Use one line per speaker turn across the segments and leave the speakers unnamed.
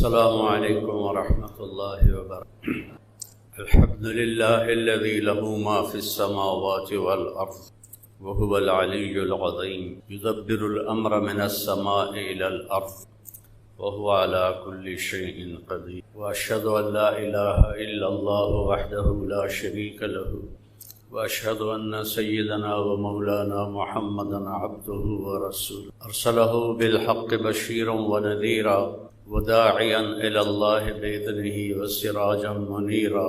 السلام علیکم ورحمۃ اللہ وبرکاتہ۔ الحمد للہ الذی لہ ما فی السماوات والارض وهو العلی العظیم یدبر الامر من السماء الى الارض وهو على كل شیء قدیر واشهد ان لا الہ الا اللہ وحدہ لا شریک له واشهد ان سیدنا ومولانا محمدا عبدہ ورسولہ ارسلہ بالحق بشیرا ونذیرا وداعیا الی اللہ بإذنہ وسراجا منیرا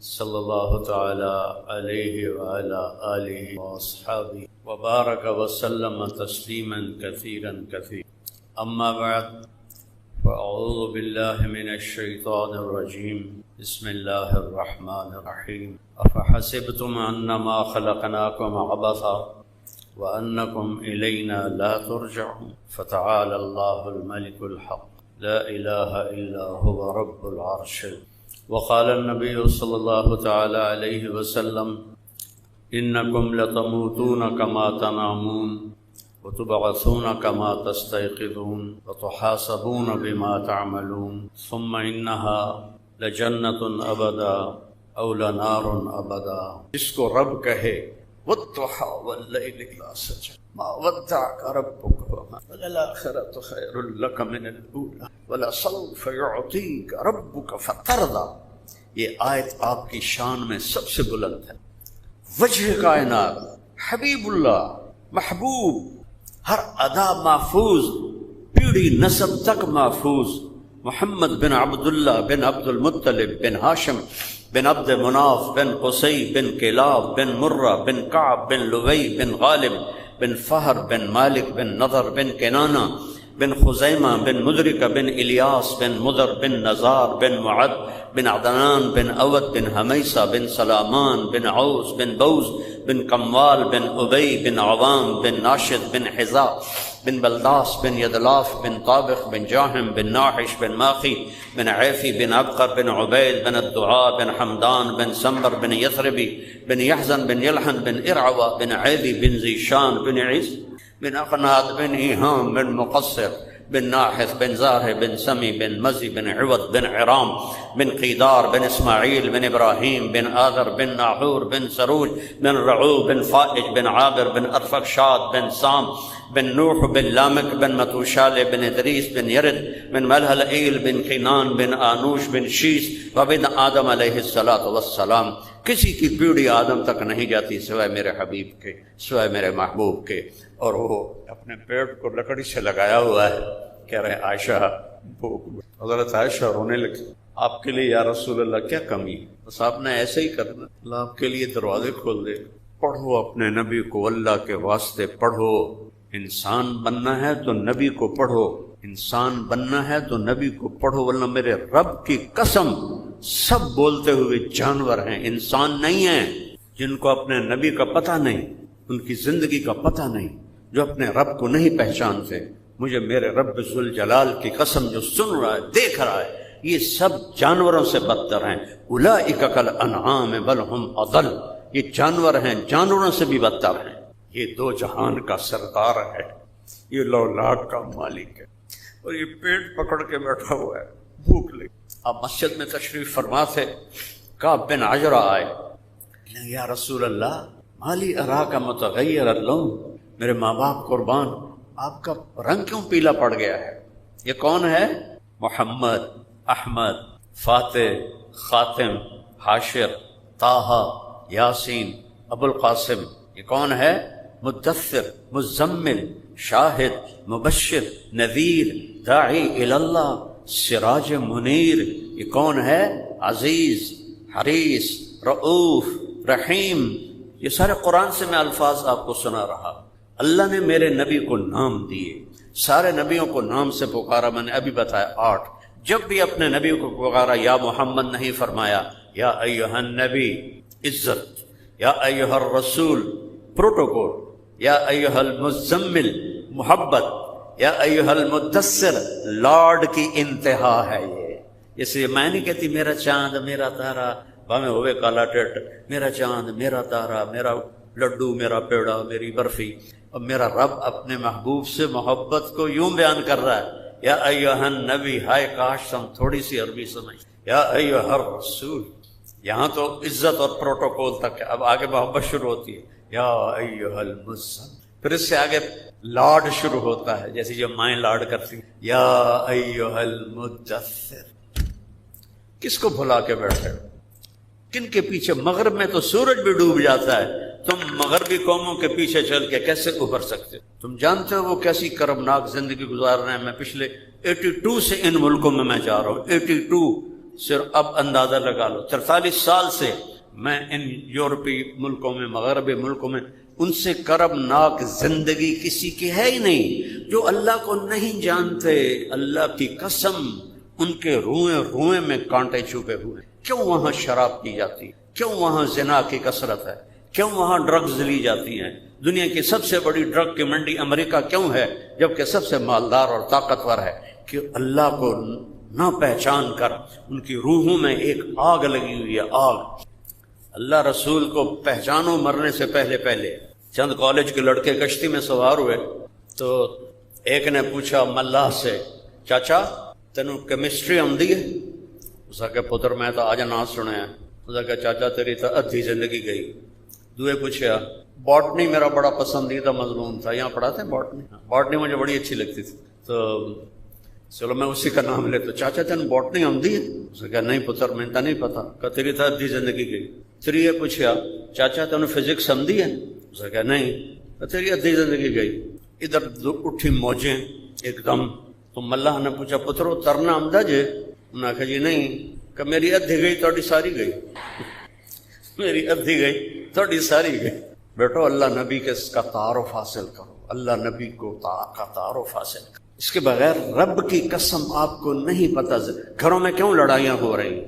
صلی اللہ تعالی علیہ وعلی آلہ واصحابہ وبارک وسلم تسلیما کثیرا کثیرا اما بعد فاعوذ باللہ من الشیطان الرجیم بسم اللہ الرحمن الرحیم افحسبتم انما خلقناکم عبثا وانکم الینا لا ترجعون فتعالی اللہ الملک الحق لا الہ الا هو رب العرش وقال النبی صلی اللہ تعالی علیہ وسلم انکم لتموتون کما تنامون وتبعثون كما تستيقظون وتحاسبون بما تعملون ثم إنها لجنة أبدا أو لنار أبدا۔ جس کو رب کہے والضحى والليل إذا سجى ما ودعك ربك وما قلى وللآخرة خير لك من الأولى ولسوف يعطيك ربك فترضى۔ یہ آیت آپ کی شان میں سب سے بلند ہے۔ وجہ کائنات، حبیب اللہ، محبوب، ہر ادا محفوظ، پیڑھی نسب تک محفوظ، محمد بن عبداللہ بن عبد المطلب بن ہاشم بن عبد مناف بن قصی بن کلاب بن مرہ بن کعب بن لوی بن غالب بن فہر بن مالک بن نضر بن کنانہ بن خزیمہ بن مدرکہ بن الیاس بن مدر بن نزار بن معد بن عدنان بن اود بن حمیسہ بن سلامان بن عوس بن بوز بن کموال بن ابی بن عوام بن ناشد بن حذا بن بلداس بن یدلاف بن طابخ بن جاہم بن ناحش بن ماخی بن عیفی بن عبقر بن عبید بن الدعاء بن حمدان بن سمبر بن یثربی بن یحزن بن یلحن بن ارعوہ بن عیبی بن ذیشان بن عیس بن اقناد بن ایہام بن مقصر بن ناحث بن زارہ بن سمی بن مزی بن عوض بن عرام بن قیدار بن اسماعیل بن ابراہیم بن آذر بن ناحور بن سروج بن رعو بن فائج بن عابر بن ارفقشاد بن سام بن نوح بن لامک بن متوشال بن ادریس بن یرد بن ملحلئیل بن قینان بن آنوش بن شیس وبن آدم علیہ السلام۔ کسی کی پیڑھی آدم تک نہیں جاتی سوائے میرے حبیب کے، سوائے میرے محبوب کے، اور وہ اپنے پیٹ کو لکڑی سے لگایا ہوا ہے۔ کہہ رہے عائشہ حضرت عائشہ رونے لگی، آپ کے لیے یا رسول اللہ کیا کمی ہے، بس آپ نے ایسے ہی کرنا، اللہ آپ کے لیے دروازے کھول دے۔ پڑھو اپنے نبی کو، اللہ کے واسطے پڑھو۔ انسان بننا ہے تو نبی کو پڑھو، انسان بننا ہے تو نبی کو پڑھو، ورنہ میرے رب کی قسم سب بولتے ہوئے جانور ہیں، انسان نہیں ہیں۔ جن کو اپنے نبی کا پتہ نہیں، ان کی زندگی کا پتہ نہیں، جو اپنے رب کو نہیں پہچانتے، مجھے میرے رب ذوالجلال کی قسم جو سن رہا ہے، دیکھ رہا ہے، یہ سب جانوروں سے بدتر ہیں۔ اولئک کالانعام بل ھم اضل، یہ جانور ہیں، جانوروں سے بھی بدتر ہیں۔ یہ دو جہان کا سردار ہے، یہ لولاک کا مالک ہے، اور یہ پیٹ پکڑ کے بیٹھا ہوا ہے، بھوک لگی۔ آپ مسجد میں تشریف فرما تھے، کعب بن عجرہ آئے، یا رسول اللہ مالی اراک متغیر اللون، میرے ماں باپ قربان، آپ کا رنگ کیوں پیلا پڑ گیا ہے؟ یہ کون ہے؟ محمد، احمد، فاتح، خاتم، حاشر، طٰہٰ، یاسین، ابو القاسم۔ یہ کون ہے؟ مدثر، مزمل، شاہد، مبشر، نذیر، داعی الی اللہ، سراج منیر۔ یہ کون ہے؟ عزیز، حریص، رؤوف، رحیم۔ یہ سارے قرآن سے میں الفاظ آپ کو سنا رہا۔ اللہ نے میرے نبی کو نام دیے، سارے نبیوں کو نام سے پکارا، میں نے ابھی بتایا 8۔ جب بھی اپنے نبی کو پکارا یا محمد نہیں فرمایا، یا ایھا النبی عزت، یا ایھا الرسول پروٹوکول، یا ایھا المزمل محبت، یا ایھا المدثر لارڈ کی انتہا ہے۔ یہ اس لیے میں نہیں کہتی میرا چاند میرا تارا بھاویں ہوئے کالا ٹٹ، میرا چاند میرا تارا، میرا لڈو میرا پیڑا، میری برفی۔ اور میرا رب اپنے محبوب سے محبت کو یوں بیان کر رہا ہے یا ایھا النبی، ہائے کاش ہم تھوڑی سی عربی سمجھ، یا ایھا الرسول، یہاں تو عزت اور پروٹوکول تک ہے، اب آگے محبت شروع ہوتی ہے، یا ایھا المزمل، پھر اس سے آگے لاڈ شروع ہوتا ہے، جیسے جو مائیں لاڈ کرتی ہیں، یا ایھا المدثر۔ کس کو بھلا کے بیٹھے ہو؟ کن کے پیچھے؟ مغرب میں تو سورج بھی ڈوب جاتا ہے، تم مغربی قوموں کے پیچھے چل کے کیسے ابھر سکتے ہو؟ تم جانتے ہو وہ کیسی کرمناک زندگی گزار رہے ہیں۔ میں پچھلے 82 سے ان ملکوں میں جا رہا ہوں، 82 صرف، اب اندازہ لگا لو 43 سال سے میں ان یورپی ملکوں میں، مغربی ملکوں میں، ان سے کرمناک زندگی کسی کی ہے ہی نہیں۔ جو اللہ کو نہیں جانتے، اللہ کی قسم ان کے روئیں میں کانٹے چھپے ہوئے۔ کیوں وہاں شراب پی جاتی ہے؟ کیوں وہاں زنا کی کثرت ہے؟ کیوں وہاں ڈرگز لی جاتی ہیں؟ دنیا کی سب سے بڑی ڈرگ کی منڈی امریکہ کیوں ہے جبکہ سب سے مالدار اور طاقتور ہے؟ کہ اللہ کو نہ پہچان کر ان کی روحوں میں ایک آگ لگی ہوئی ہے، آگ۔ اللہ رسول کو پہچانو مرنے سے پہلے۔ چند کالج کے لڑکے کشتی میں سوار ہوئے تو ایک نے پوچھا ملاح سے، چاچا تینوں کیمسٹری آندی ہے؟ اس کہ پتر میں تو آج نہ سنیا۔ اس کہ چاچا تیری تو ادھی زندگی گئی۔ دوئے پوچھا باٹنی میرا بڑا پسندیدہ مضمون تھا، یہاں پڑھاتے ہیں باٹنی مجھے بڑی اچھی لگتی تھی، تو چلو میں اسی کا نام لے، تو چاچا تین باٹنی آمدی ہے؟ اس نے کہا نہیں پتر میں تو نہیں پتا، کہ تیری تو ادھی زندگی گئی۔ پھر یہ پوچھا چاچا تین فزکس آمدی ہے؟ اس نے کہا نہیں، کہ تیری ادھی زندگی گئی۔ ادھر اٹھی موجیں ایک دم، تو ملاح نے پوچھا پترو ترنا آمدہ جے؟ انہوں نے کہا جی نہیں، کہ میری ادھی گئی تھوڑی ساری گئی، میری ادھی گئی تھوڑی ساری گئی۔ بیٹو اللہ نبی کے کا تعارف حاصل کرو، اللہ نبی کو کا تعارف حاصل کرو، اس کے بغیر رب کی قسم آپ کو نہیں پتہ گھروں میں کیوں لڑائیاں ہو رہی ہیں،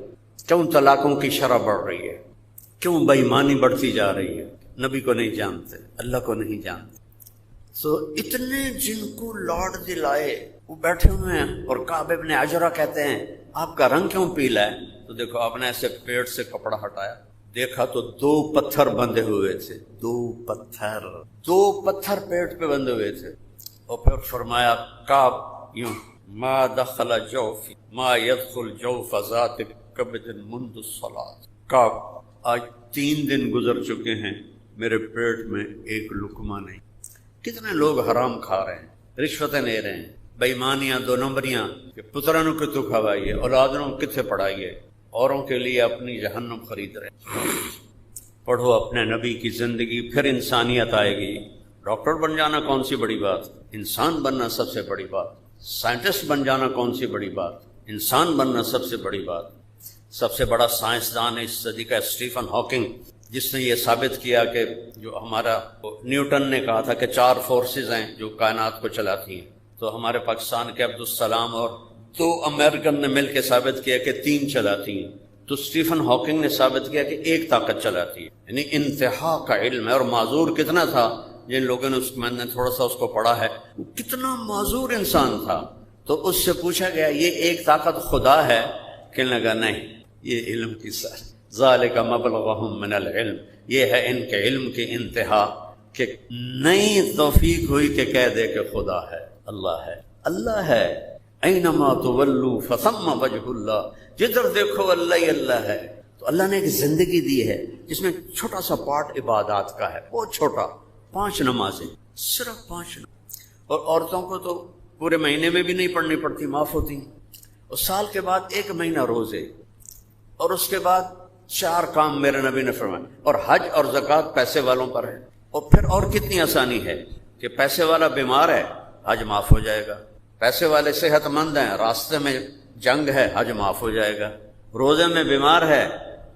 کیوں طلاقوں کی شرح بڑھ رہی ہے، کیوں بے ایمانی بڑھتی جا رہی ہے۔ نبی کو نہیں جانتے، اللہ کو نہیں جانتے۔ سو اتنے جن کو لاڈ دلائے وہ بیٹھے ہوئے ہیں، اور کعب ابن عجرہ کہتے ہیں آپ کا رنگ کیوں پیلا ہے؟ تو دیکھو آپ نے ایسے پیٹ سے کپڑا ہٹایا، دیکھا تو 2 پتھر بندھے ہوئے تھے، 2 پتھر پیٹ پہ بندھے ہوئے تھے۔ اور پھر فرمایا کعب یوں ما دخل جوف ما يدخل جوف ذات کبد منذ الصلاۃ، کعب آج 3 دن گزر چکے ہیں میرے پیٹ میں ایک لقمہ نہیں۔ کتنے لوگ حرام کھا رہے ہیں، رشوتیں لے رہے ہیں، بےایمانیاں 2 نمبریاں، کہ پترانوں کو تو کھوائیے، اولادوں کتنے پڑھائیے، اوروں کے لیے اپنی جہنم خرید رہے ہیں۔ پڑھو اپنے نبی کی زندگی، پھر انسانیت آئے گی۔ ڈاکٹر بن جانا کون سی بڑی بات، انسان بننا سب سے بڑی بات۔ سائنٹسٹ بن جانا کون سی بڑی بات، انسان بننا سب سے بڑی بات۔ سب سے بڑا سائنسدان اس صدی کا اسٹیفن ہاکنگ، جس نے یہ ثابت کیا کہ جو ہمارا نیوٹن نے کہا تھا کہ 4 فورسز ہیں جو کائنات کو چلاتی ہیں، تو ہمارے پاکستان کے عبدالسلام اور 2 امریکن نے مل کے ثابت کیا کہ 3 چلاتی ہیں، تو اسٹیفن ہاکنگ نے ثابت کیا کہ 1 طاقت چلاتی ہے۔ یعنی انتہا کا علم ہے، اور معذور کتنا تھا جن لوگوں نے میں نے تھوڑا سا اس کو پڑھا ہے، وہ کتنا معذور انسان تھا۔ تو اس سے پوچھا گیا یہ 1 طاقت خدا ہے؟ کہنے لگا نہیں، یہ علم کی سر ذالک مبلغہم من العلم، یہ ہے ان کے علم کی انتہا، کہ نئی توفیق ہوئی کہ کہہ دے کہ خدا ہے، اللہ ہے، اللہ ہے۔ اینما تولوا فثم وجہ اللہ، جدھر دیکھو اللہ ہی اللہ ہے۔ تو اللہ نے ایک زندگی دی ہے جس میں چھوٹا سا پارٹ عبادات کا ہے، بہت چھوٹا، 5 نمازیں، صرف 5 نمازیں، اور عورتوں کو تو پورے مہینے میں بھی نہیں پڑھنی پڑتی، معاف ہوتی ہیں، اور سال کے بعد 1 مہینہ روزے، اور اس کے بعد 4 کام میرے نبی نے فرمائے، اور حج اور زکوٰۃ پیسے والوں پر ہے۔ اور پھر اور کتنی آسانی ہے کہ پیسے والا بیمار ہے، حج معاف ہو جائے گا، پیسے والے صحت مند ہیں، راستے میں جنگ ہے، حج معاف ہو جائے گا، روزے میں بیمار ہے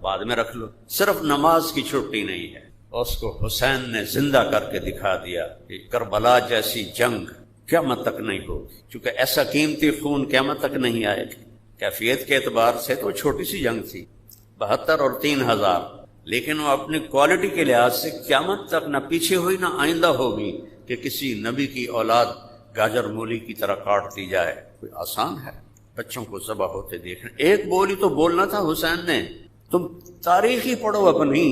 بعد میں رکھ لو، صرف نماز کی چھٹی نہیں ہے۔ اور اس کو حسین نے زندہ کر کے دکھا دیا کہ کربلا جیسی جنگ قیامت تک نہیں ہوگی، چونکہ ایسا قیمتی خون قیامت تک نہیں آئے گا۔ کیفیت کے اعتبار سے تو چھوٹی سی جنگ تھی، 72 اور 3000، لیکن وہ اپنی کوالٹی کے لحاظ سے قیامت تک نہ پیچھے ہوئی نہ آئندہ ہوگی کہ کسی نبی کی اولاد گاجر مولی کی طرح کاٹ دی جائے۔ کوئی آسان ہے بچوں کو ذبح ہوتے دیکھنا؟ 1 بول ہی تو بولنا تھا حسین نے۔ تم تاریخ ہی پڑھو اپنی،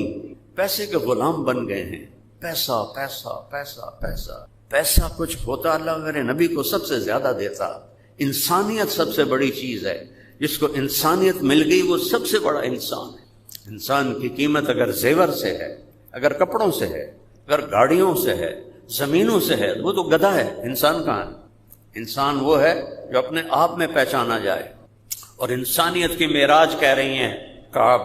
پیسے کے غلام بن گئے ہیں، پیسہ پیسہ پیسہ پیسہ پیسہ، کچھ ہوتا اللہ میرے نبی کو سب سے زیادہ دیتا، انسانیت سب سے بڑی چیز ہے، جس کو انسانیت مل گئی وہ سب سے بڑا انسان ہے۔ انسان کی قیمت اگر زیور سے ہے، اگر کپڑوں سے ہے، اگر گاڑیوں سے ہے، زمینوں سے ہے، وہ تو گدھا ہے۔ انسان کہاں ہے؟ انسان وہ ہے جو اپنے آپ میں پہچانا جائے۔ اور انسانیت کی معراج کہہ رہی ہیں کعب،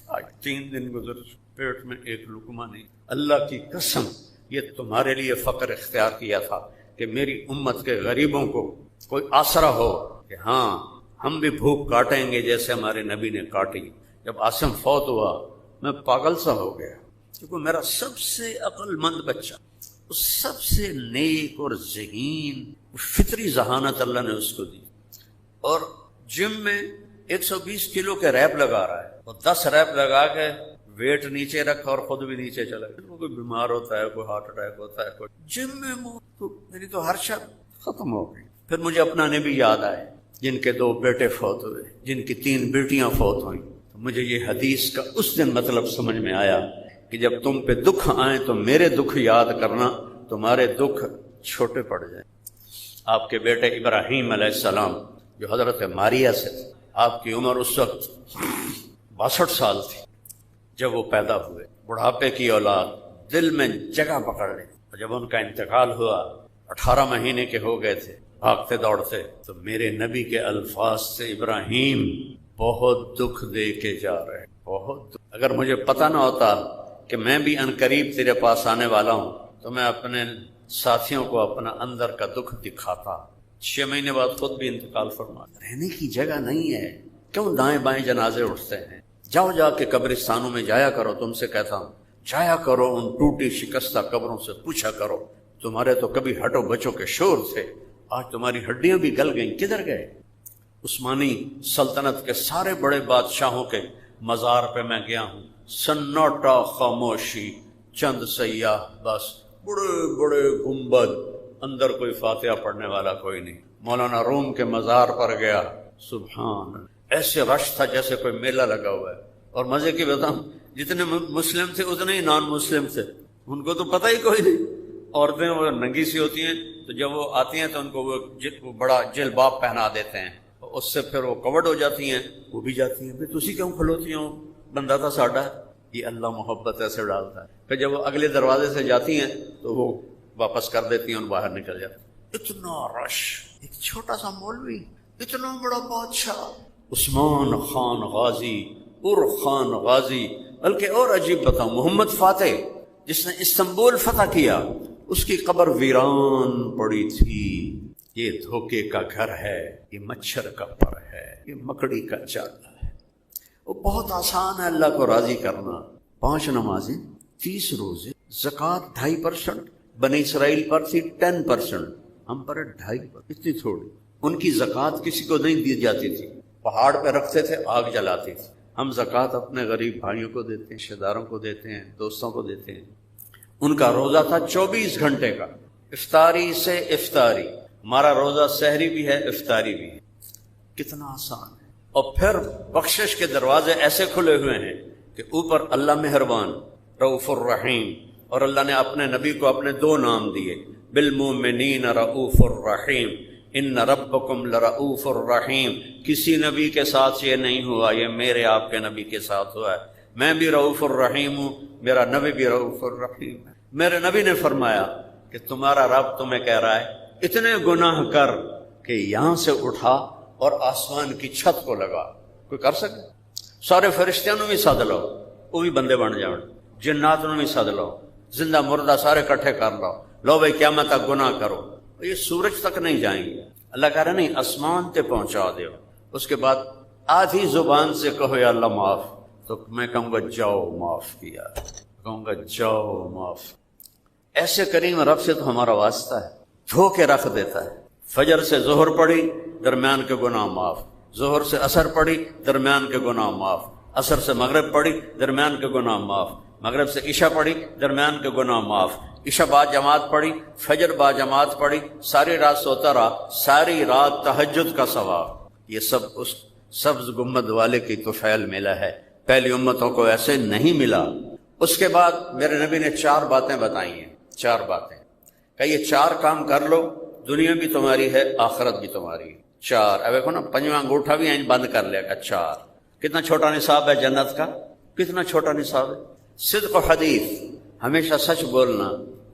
آج 3 دن گزر پیٹ میں ایک لقمہ نہیں، اللہ کی قسم یہ تمہارے لیے فقر اختیار کیا تھا کہ میری امت کے غریبوں کو کوئی آسرا ہو، کہ ہاں ہم بھی بھوک کاٹیں گے جیسے ہمارے نبی نے کاٹی۔ جب عاصم فوت ہوا میں پاگل سا ہو گیا، کیونکہ میرا سب سے عقل مند بچہ، سب سے نیک اور ذہین، فطری ذہانت اللہ نے اس کو دی، اور جم میں 120 کلو کے ریپ لگا رہا ہے، اور 10 ریپ لگا کے ویٹ نیچے رکھا اور خود بھی نیچے چلا گیا۔ کوئی بیمار ہوتا ہے، کوئی ہارٹ اٹیک ہوتا ہے، کوئی جم میں تو میری تو ہر شب ختم ہو گئی۔ پھر مجھے اپنا نبی یاد آئے جن کے 2 بیٹے فوت ہوئے، جن کی 3 بیٹیاں فوت ہوئیں۔ تو مجھے یہ حدیث کا اس دن مطلب سمجھ میں آیا کہ جب تم پہ دکھ آئیں تو میرے دکھ یاد کرنا، تمہارے دکھ چھوٹے پڑ جائیں۔ آپ کے بیٹے ابراہیم علیہ السلام جو حضرت ماریہ سے تھے، آپ کی عمر اس وقت 62 سال تھی جب وہ پیدا ہوئے، بڑھاپے کی اولاد، دل میں جگہ پکڑ لی۔ اور جب ان کا انتقال ہوا، 18 مہینے کے ہو گئے تھے، بھاگتے دوڑتے، تو میرے نبی کے الفاظ سے ابراہیم بہت دکھ دے کے جا رہے، بہت دکھ۔ اگر مجھے پتہ نہ ہوتا کہ میں بھی عنقریب تیرے پاس آنے والا ہوں تو میں اپنے ساتھیوں کو اپنا اندر کا دکھ دکھاتا۔ 6 مہینے بعد خود بھی انتقال فرما۔ رہنے کی جگہ نہیں ہے، کیوں دائیں بائیں جنازے اٹھتے ہیں؟ جاؤ جا کے قبرستانوں میں جایا کرو، تم سے کہتا ہوں جایا کرو، ان ٹوٹی شکستہ قبروں سے پوچھا کرو، تمہارے تو کبھی ہٹو بچوں کے شور تھے، آج تمہاری ہڈیاں بھی گل گئیں، کدھر گئے؟ عثمانی سلطنت کے سارے بڑے بادشاہوں کے مزار پہ میں گیا ہوں، سناٹا، خاموشی، چند سیاح بس، بڑے بڑے گنبد، اندر کوئی فاتحہ پڑھنے والا کوئی نہیں۔ مولانا روم کے مزار پر گیا، سبحان، ایسے رش تھا جیسے کوئی میلہ لگا ہوا ہے۔ اور مزے کی بتاؤں، جتنے مسلم تھے اتنے ہی نان مسلم تھے، ان کو تو پتہ ہی کوئی نہیں۔ عورتیں وہ ننگی سی ہوتی ہیں، تو جب وہ آتی ہیں تو ان کو وہ بڑا جلباب پہنا دیتے ہیں، اس سے پھر وہ کورڈ ہو جاتی ہیں، وہ بھی جاتی ہیں۔ تسی کیوں کھلوتی ہوں، بندہ تھا ساڈا۔ یہ اللہ محبت ایسے ڈالتا ہے۔ پھر جب وہ اگلے دروازے سے جاتی ہیں تو وہ واپس کر دیتی ہیں اور باہر نکل جاتی ہیں۔ اتنا رش، ایک چھوٹا سا مولوی، اتنا بڑا بادشاہ، عثمان خان غازی، خان غازی، بلکہ اور عجیب بتاؤں، محمد فاتح جس نے استنبول فتح کیا، اس کی قبر ویران پڑی تھی۔ یہ دھوکے کا گھر ہے، یہ مچھر کا پر ہے، یہ مکڑی کا جالا ہے۔ وہ بہت آسان ہے اللہ کو راضی کرنا۔ 5 نمازیں، 30 روزے، زکوٰۃ 2.5%، بنی اسرائیل پر تھی 10%، ہم پر 2.5%، اتنی تھوڑی۔ ان کی زکوٰۃ کسی کو نہیں دی جاتی تھی، پہاڑ پہ رکھتے تھے، آگ جلاتی تھی۔ ہم زکوٰۃ اپنے غریب بھائیوں کو دیتے ہیں، رشتہ داروں کو دیتے ہیں، دوستوں کو دیتے ہیں۔ ان کا روزہ تھا 24 گھنٹے کا، افطاری سے افطاری۔ ہمارا روزہ سحری بھی ہے، افطاری بھی ہے، کتنا آسان ہے۔ اور پھر بخشش کے دروازے ایسے کھلے ہوئے ہیں کہ اوپر اللہ مہربان، رؤوف الرحیم، اور اللہ نے اپنے نبی کو اپنے 2 نام دیے، بالمؤمنین رؤوف الرحیم، ان ربکم لرؤوف الرحیم۔ کسی نبی کے ساتھ یہ نہیں ہوا، یہ میرے آپ کے نبی کے ساتھ ہوا ہے۔ میں بھی رؤوف الرحیم ہوں، میرا نبی بھی رؤوف الرحیم ہے۔ میرے نبی نے فرمایا کہ تمہارا رب تمہیں کہہ رہا ہے اتنے گناہ کر کہ یہاں سے اٹھا اور آسمان کی چھت کو لگا۔ کوئی کر سکے؟ سارے فرشتیاں نو بھی سد لو، وہ بھی بندے بن جاؤ، جنات نو بھی سد لو، زندہ مردہ سارے کٹھے کر لو، لو بھائی قیامت تک گناہ کرو، یہ سورج تک نہیں جائیں گے۔ اللہ کہہ رہا نہیں، آسمان تے پہنچا دیو۔ اس کے بعد آدھی زبان سے کہو یا اللہ معاف، تو میں کہوں گا جاؤ معاف کیا، کہوں گا جاؤ معاف۔ ایسے کریم رب سے تو ہمارا واسطہ ہے، دھو کے رکھ دیتا ہے۔ فجر سے ظہر پڑھی، درمیان کے گناہ معاف، ظہر سے عصر پڑھی، درمیان کے گناہ معاف، عصر سے مغرب پڑھی، درمیان کے گناہ معاف، مغرب سے عشاء پڑھی، درمیان کے گناہ معاف، عشاء با جماعت پڑھی، فجر با جماعت پڑھی، ساری رات سوتا رہا، ساری رات تہجد کا ثواب۔ یہ سب اس سبز گنبد والے کی طفیل ملا ہے، پہلی امتوں کو ایسے نہیں ملا۔ اس کے بعد میرے نبی نے 4 باتیں بتائی ہیں، 4 باتیں کہ یہ 4 کام کر لو دنیا بھی تمہاری ہے، آخرت بھی تمہاری ہے۔ 4 اب دیکھو نا، 5واں انگوٹھا بھی بند کر لیا گا۔ 4 کتنا چھوٹا نصاب ہے جنت کا، کتنا چھوٹا نصاب ہے۔ صدق و حدیث، ہمیشہ سچ بولنا،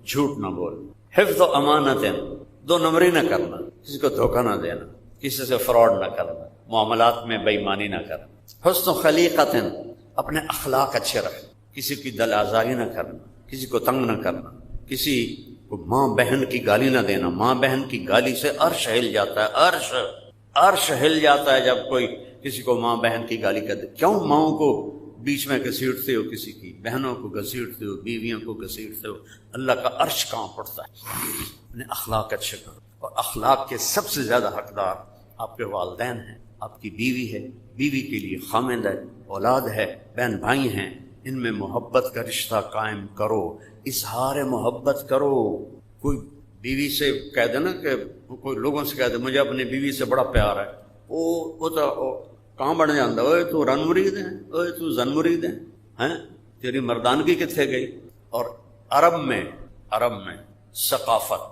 جھوٹ نہ بولنا۔ حفظ و امانت، 2 نمبری نہ کرنا، کسی کو دھوکہ نہ دینا، کسی سے فراڈ نہ کرنا، معاملات میں بے ایمانی نہ کرنا۔ حسن خلیقت، اپنے اخلاق اچھے رکھنا، کسی کی دل آزاری نہ کرنا، کسی کو تنگ نہ کرنا، کسی کو ماں بہن کی گالی نہ دینا۔ ماں بہن کی گالی سے عرش ہل جاتا ہے، عرش ہل جاتا ہے جب کوئی کسی کو ماں بہن کی گالی کر دے۔ کیوں ماؤں کو بیچ میں گھسیٹتے ہو، کسی کی بہنوں کو گھسیٹتے ہو، بیویوں کو گھسیٹتے ہو؟ اللہ کا عرش کانپ پڑتا ہے۔ اپنے اخلاق اچھے کرو، اور اخلاق کے سب سے زیادہ حقدار آپ کے والدین ہیں، آپ کی بیوی ہے، بیوی کے لیے خامند ہے، اولاد ہے، بہن بھائی ہیں، ان میں محبت کا رشتہ قائم کرو، اظہار محبت کرو۔ کوئی بیوی سے کہہ دے نا، کہ کوئی لوگوں سے کہہ دے مجھے اپنی بیوی سے بڑا پیار ہے، وہ تو کہاں بڑھ جاتا، اوے تو رن مرید ہے، اوے تو زن مرید ہے، ہیں تیری مردانگی کتنے گئی؟ اور عرب میں ثقافت،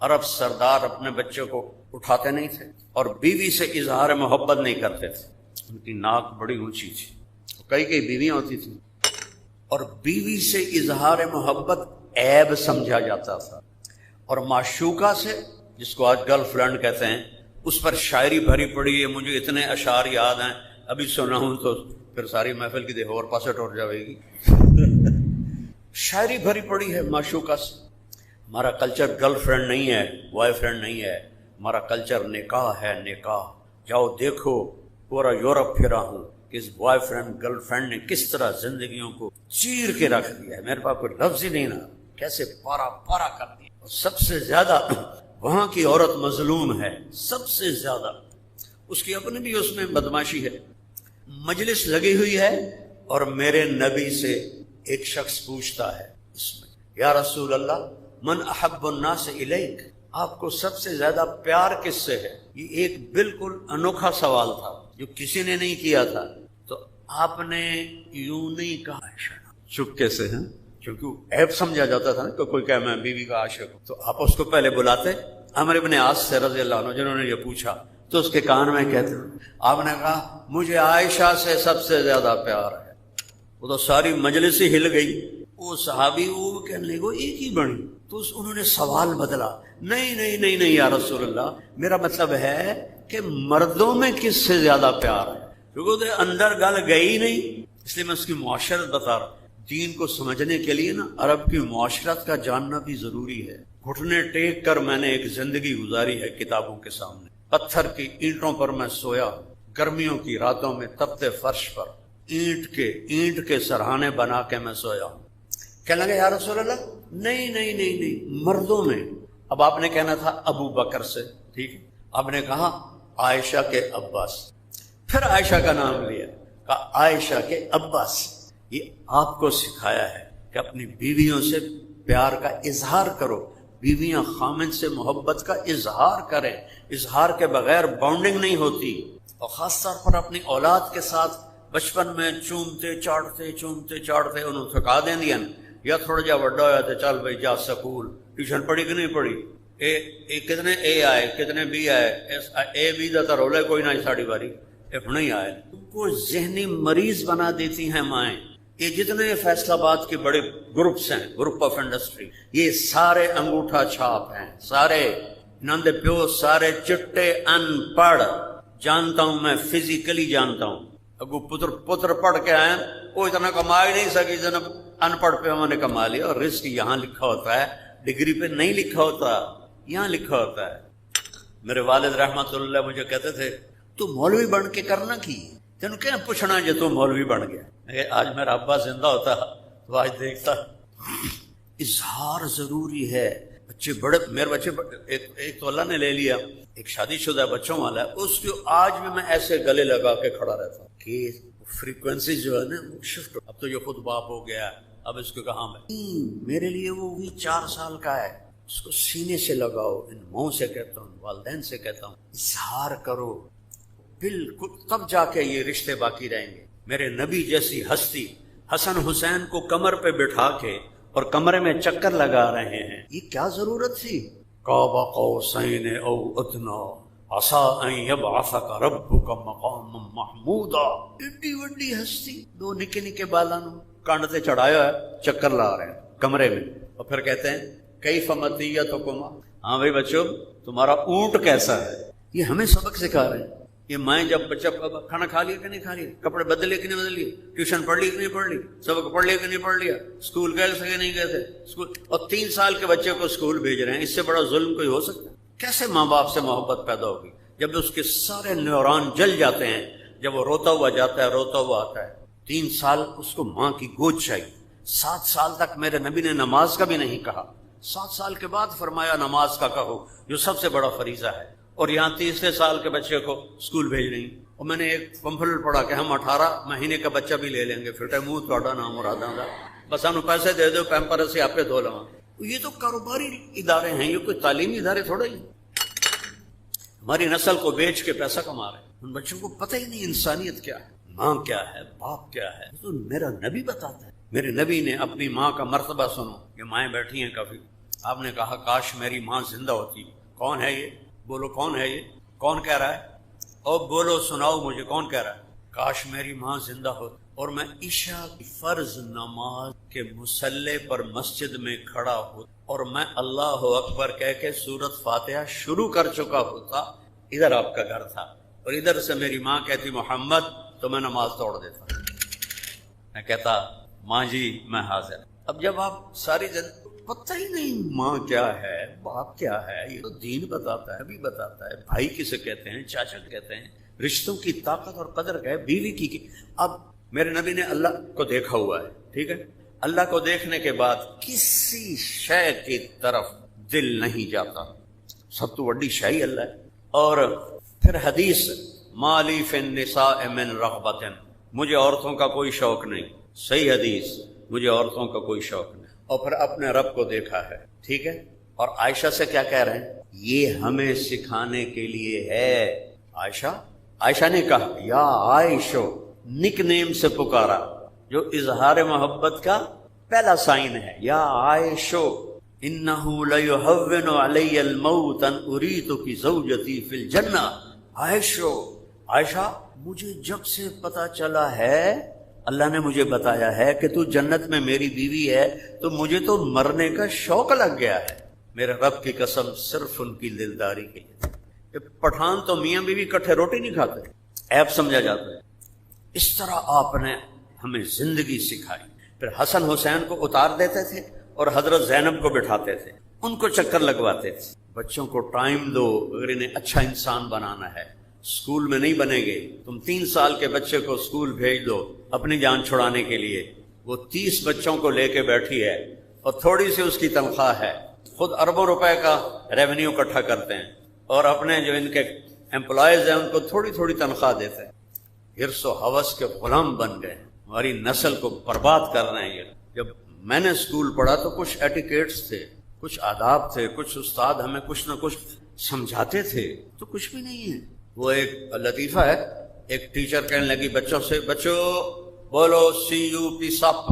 عرب سردار اپنے بچوں کو اٹھاتے نہیں تھے اور بیوی سے اظہار محبت نہیں کرتے تھے۔ ان کی ناک بڑی اونچی تھی، کئی بیویاں ہوتی تھیں، اور بیوی سے اظہار محبت عیب سمجھا جاتا تھا۔ اور معشوقہ سے، جس کو آج گرل فرینڈ کہتے ہیں، اس پر شاعری بھری پڑی ہے۔ مجھے اتنے اشعار یاد ہیں، ابھی سنا ہوں تو پھر ساری محفل کی دیکھو اور پاسے ٹوٹ جائے گی۔ شاعری بھری پڑی ہے معشوقہ سے۔ ہمارا کلچر گرل فرینڈ نہیں ہے، بوائے فرینڈ نہیں ہے، ہمارا کلچر نکاح ہے، نکاح۔ جاؤ دیکھو، پورا یورپ پھرا ہوں کہ اس بوائے فرینڈ گرل فرینڈ نے کس طرح زندگیوں کو چیر کے رکھ دیا ہے۔ میرے پاس کوئی لفظ ہی نہیں نا، کیسے پارا پارا کر دیا۔ اور سب سے زیادہ وہاں کی عورت مظلوم ہے، سب سے زیادہ۔ اس کی اپنی بھی اس میں بدماشی ہے۔ مجلس لگی ہوئی ہے اور میرے نبی سے ایک شخص پوچھتا ہے اس میں، یا رسول اللہ من احب الناس الیک، آپ کو سب سے زیادہ پیار کس سے ہے؟ یہ ایک بالکل انوکھا سوال تھا جو کسی نے نہیں کیا تھا۔ تو آپ نے یوں نہیں کہا، چپکے سے ہیں، کیونکہ عیب سمجھا جاتا تھا کہ کوئی کہے میں بیوی کا عاشق ہوں، تو آپ اس کو پہلے بلاتے عمرو بن عاص سے رضی اللہ عنہ، جنہوں نے یہ پوچھا، تو اس کے کان میں کہتے، آپ نے کہا مجھے عائشہ سے سب سے زیادہ پیار ہے۔ وہ تو ساری مجلس ہی ہل گئی۔ وہ صحابی وہ کہنے لگے وہ ایک ہی بڑی، تو انہوں نے سوال بدلا، نہیں یا رسول اللہ، میرا مطلب ہے کہ مردوں میں کس سے زیادہ پیار ہے، کیونکہ اندر گل گئی نہیں، اس لیے میں اس کی معاشرت بتا رہا ہوں۔ دین کو سمجھنے کے لیے نا عرب کی معاشرت کا جاننا بھی ضروری ہے۔ گھٹنے ٹیک کر میں نے ایک زندگی گزاری ہے کتابوں کے سامنے، پتھر کی اینٹوں پر میں سویا، گرمیوں کی راتوں میں تپتے فرش پر اینٹ کے سرہانے بنا کے میں سویا ہوں۔ کہنے لگے یا رسول اللہ نہیں مردوں میں۔ اب آپ نے کہنا تھا ابو بکر سے، ٹھیک ہے، آپ نے کہا عائشہ کے ابا سے، پھر عائشہ کا نام لیا، کہا عائشہ کے ابا سے۔ یہ آپ کو سکھایا ہے کہ اپنی بیویوں سے پیار کا اظہار کرو، بیویاں خامن سے محبت کا اظہار کریں، اظہار کے بغیر بانڈنگ نہیں ہوتی۔ اور خاص طور پر اپنی اولاد کے ساتھ بچپن میں چومتے چاڑتے انہوں تھکا دیں دیا، یا تھوڑا جا بڑا ہوا تو چل بھائی جا سکول، ٹیوشن پڑھی کہ نہیں پڑھی، کتنے اے آئے کتنے بی آئے، اے بی دا تو رولے کوئی نہ ساڑی باری ایک نہیں آئے۔ ان کو ذہنی مریض بنا دیتی ہیں مائیں۔ یہ جتنے فیصل آباد کے بڑے گروپس ہیں، گروپ آف انڈسٹری، یہ سارے انگوٹھا چھاپ ہیں، سارے نند پیو، سارے چٹے ان پڑھ، جانتا ہوں میں، فزیکلی جانتا ہوں۔ اگو پتر پڑھ کے آئے، وہ اتنا کما ہی نہیں سکی جتنا ان پڑھ پہ ہم نے کما لیا۔ اور رزق یہاں لکھا ہوتا ہے، ڈگری پہ نہیں لکھا ہوتا، یہاں لکھا ہوتا ہے۔ میرے والد رحمت اللہ مجھے کہتے تھے تو مولوی بن کے کرنا کی، تینوں کیا پوچھنا جو تو مولوی بن گیا۔ آج میرا ابا زندہ ہوتا تو آج دیکھتا۔ اظہار ضروری ہے۔ بچے بڑے، میرے بچے ایک تو اللہ نے لے لیا، ایک شادی شدہ بچوں والا ہے، اس کو آج بھی میں ایسے گلے لگا کے کھڑا رہتا ہوں کہ فریکوینسی جو ہے نا وہ شفٹ، اب تو یہ خود باپ ہو گیا، اب اس کو کہاں میں، میرے لیے وہ بھی 4 سال کا ہے، اس کو سینے سے لگاؤ۔ ان ماؤں سے کہتا ہوں، والدین سے کہتا ہوں، اظہار کرو، بالکل، تب جا کے یہ رشتے باقی رہیں گے۔ میرے نبی جیسی ہستی حسن حسین کو کمر پہ بٹھا کے اور کمرے میں چکر لگا رہے ہیں، یہ کیا ضرورت تھی؟ قاب قوسین او ادنا عسیٰ ان یبعثک ربک مقاما محمودا. ایڈی وڈی ہستی، دو نکے نکے بالاں کانڈ تے چڑھایا ہے، چکر لا رہے ہیں کمرے میں، اور پھر کہتے ہیں کیف مطیتکما، ہاں بھائی بچوں تمہارا اونٹ کیسا ہے. یہ ہمیں سبق سکھا رہے ہیں. یہ مائیں جب بچہ کھانا کھا لیا کہ نہیں کھا لیا، کپڑے بدلے کہ نہیں بدل لیے، ٹیوشن پڑھ لی کہ نہیں پڑھ لی، سبق پڑھ لیا کہ نہیں پڑھ لیا، اسکول گئے تھے کہ نہیں گئے تھے اسکول. اور 3 سال کے بچے کو اسکول بھیج رہے ہیں، اس سے بڑا ظلم کوئی ہو سکتا ہے؟ کیسے ماں باپ سے محبت پیدا ہوگی جب اس کے سارے نیوران جل جاتے ہیں، جب وہ روتا ہوا جاتا ہے، روتا ہوا آتا ہے. 3 سال اس کو ماں کی گود چاہیے. 7 سال تک میرے نبی نے نماز کا بھی نہیں کہا، 7 سال کے بعد فرمایا نماز کا کہو جو سب سے بڑا فریضہ ہے. اور یہاں 30 سال کے بچے کو اسکول بھیج رہی. اور میں نے ایک پمفلٹ پڑھا کہ ہم 18 مہینے کا بچہ بھی لے لیں گے، پھر منہ توڑا نام مراداں دا، بس ہم پیسے دے دو پیمپر سے آپ پہ دھو لواں. یہ تو کاروباری ادارے ہیں، یہ کوئی تعلیمی ادارے تھوڑا ہی. ہماری نسل کو بیچ کے پیسہ کما رہے ہیں. ان بچوں کو پتہ ہی نہیں انسانیت کیا ہے، ماں کیا ہے، باپ کیا ہے. تو میرا نبی بتاتا ہے. میرے نبی نے اپنی ماں کا مرتبہ سنو. یہ مائیں بیٹھی ہیں کافی. آپ نے کہا کاش میری ماں زندہ ہوتی. کون ہے یہ؟ بولو کون ہے یہ؟ کون کہہ رہا ہے؟ اور بولو سناؤ مجھے کون کہہ رہا ہے؟ کاش میری ماں زندہ ہوتی اور میں عشاء کی فرض نماز کے مصلی پر مسجد میں کھڑا ہوتا اور میں اللہ اکبر کہہ کے سورۃ فاتحہ شروع کر چکا ہوتا. ادھر آپ کا گھر تھا اور ادھر سے میری ماں کہتی محمد، تو میں نماز توڑ دیتا. میں کہتا ماں جی میں حاضر. اب جب آپ ساری پتہ ہی نہیں ماں کیا ہے، باپ کیا ہے، یہ تو دین بتاتا ہے، بھی بتاتا ہے. بھائی کسے کہتے ہیں، چاچا کہتے ہیں، رشتوں کی طاقت اور قدر ہے، بیوی کی. اب میرے نبی نے اللہ کو دیکھا ہوا ہے، ٹھیک ہے. اللہ کو دیکھنے کے بعد کسی شے کی طرف دل نہیں جاتا، سب تو بڑی شے اللہ ہے. اور پھر حدیث مالی فی النساء من رغبت، مجھے عورتوں کا کوئی شوق نہیں. صحیح حدیث، مجھے عورتوں کا کوئی شوق نہیں. اور پھر اپنے رب کو دیکھا ہے، ٹھیک ہے. اور عائشہ سے کیا کہہ رہے ہیں؟ یہ ہمیں سکھانے کے لیے ہے. عائشہ نے کہا یا عائشو، نک نیم سے پکارا جو اظہار محبت کا پہلا سائن ہے. یا عائشو انہو لیہون علی الموت ان اریتک زوجتی فی الجنہ. عائشہ مجھے جب سے پتا چلا ہے، اللہ نے مجھے بتایا ہے کہ تو جنت میں میری بیوی ہے، تو مجھے تو مرنے کا شوق لگ گیا ہے. میرے رب کی قسم صرف ان کی دلداری کے لیے. پٹھان تو میاں بیوی کٹھے روٹی نہیں کھاتے، عیب سمجھا جاتا ہے. اس طرح آپ نے ہمیں زندگی سکھائی. پھر حسن حسین کو اتار دیتے تھے اور حضرت زینب کو بٹھاتے تھے، ان کو چکر لگواتے تھے. بچوں کو ٹائم دو، اگر انہیں اچھا انسان بنانا ہے. اسکول میں نہیں بنے گے. تم 3 سال کے بچے کو اسکول بھیج دو اپنی جان چھڑانے کے لیے، وہ 30 بچوں کو لے کے بیٹھی ہے اور تھوڑی سی اس کی تنخواہ ہے، خود اربوں روپے کا ریونیو اکٹھا کرتے ہیں اور اپنے جو ان کے امپلائیز ہیں ان کو تھوڑی تھوڑی تنخواہ دیتے ہیں. حرص و ہوس کے غلام بن گئے، ہماری نسل کو برباد کر رہے ہیں. جب میں نے اسکول پڑھا تو کچھ ایٹیکیٹس تھے، کچھ آداب تھے، کچھ استاد ہمیں کچھ نہ کچھ سمجھاتے تھے، تو کچھ بھی نہیں ہے. وہ ایک لطیفہ ہے، ایک ٹیچر کہنے لگی بچوں سے، بچوں بولو CUP سپ.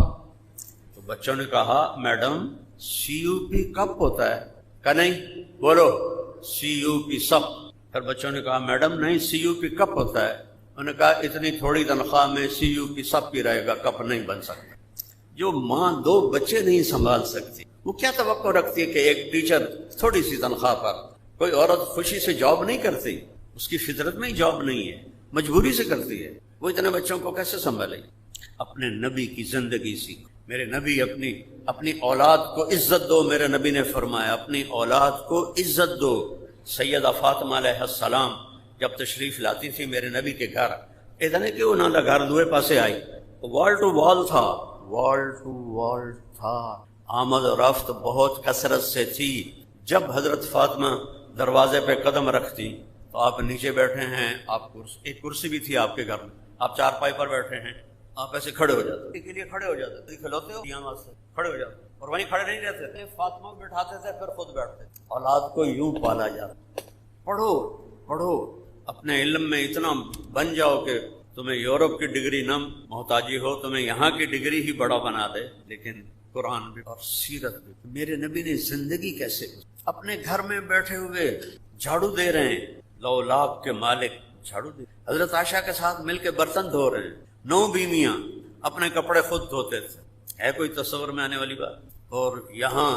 تو بچوں نے کہا میڈم CUP کپ ہوتا ہے. کہا نہیں، بولو CUP سپ. پھر بچوں نے کہا میڈم نہیں CUP کپ ہوتا ہے. انہوں نے کہا اتنی تھوڑی تنخواہ میں CUP سپ ہی رہے گا، کپ نہیں بن سکتا. جو ماں 2 بچے نہیں سنبھال سکتی، وہ کیا توقع رکھتی ہے کہ ایک ٹیچر تھوڑی سی تنخواہ پر؟ کوئی عورت خوشی سے جاب نہیں کرتی، اس کی فطرت میں ہی جاب نہیں ہے، مجبوری سے کرتی ہے. وہ اتنے بچوں کو کیسے سنبھالے؟ اپنے نبی کی زندگی سی. میرے نبی اپنی اولاد کو عزت دو. میرے نبی نے فرمایا اپنی اولاد کو عزت دو. سیدہ فاطمہ علیہ السلام جب تشریف لاتی تھی میرے نبی کے گھر، اتنے کہ انہوں نے گھر دوئے پاسے آئی، وال ٹو وال تھا، وال ٹو وال تھا، آمد و رفت بہت کثرت سے تھی. جب حضرت فاطمہ دروازے پہ قدم رکھتی تو آپ نیچے بیٹھے ہیں، آپ ایک کرسی بھی تھی آپ کے گھر میں، آپ چارپائی پر بیٹھے ہیں، آپ ایسے کھڑے ہو جاتے کے لیے کھڑے ہو جاتے، کھلوتے ہو یہاں واسطے کھڑے ہو جاتے، اور وہیں کھڑے نہیں رہتے تھے. فاطمہ کو بٹھاتے تھے پھر خود بیٹھتے. اولاد کو یوں پالا جاتا. پڑھو اپنے علم میں اتنا بن جاؤ کہ تمہیں یورپ کی ڈگری نہ محتاجی ہو، تمہیں یہاں کی ڈگری ہی بڑا بنا دے. لیکن قرآن بھی اور سیرت بھی. میرے نبی نے زندگی کیسے اپنے گھر میں بیٹھے ہوئے جھاڑو دے رہے ہیں، لولاک کے مالک جھاڑو دے، حضرت عائشہ کے ساتھ مل کے برتن دھو رہے ہیں. 9 بیویاں اپنے کپڑے خود دھوتے تھے. ہے کوئی تصور میں آنے والی بات؟ اور یہاں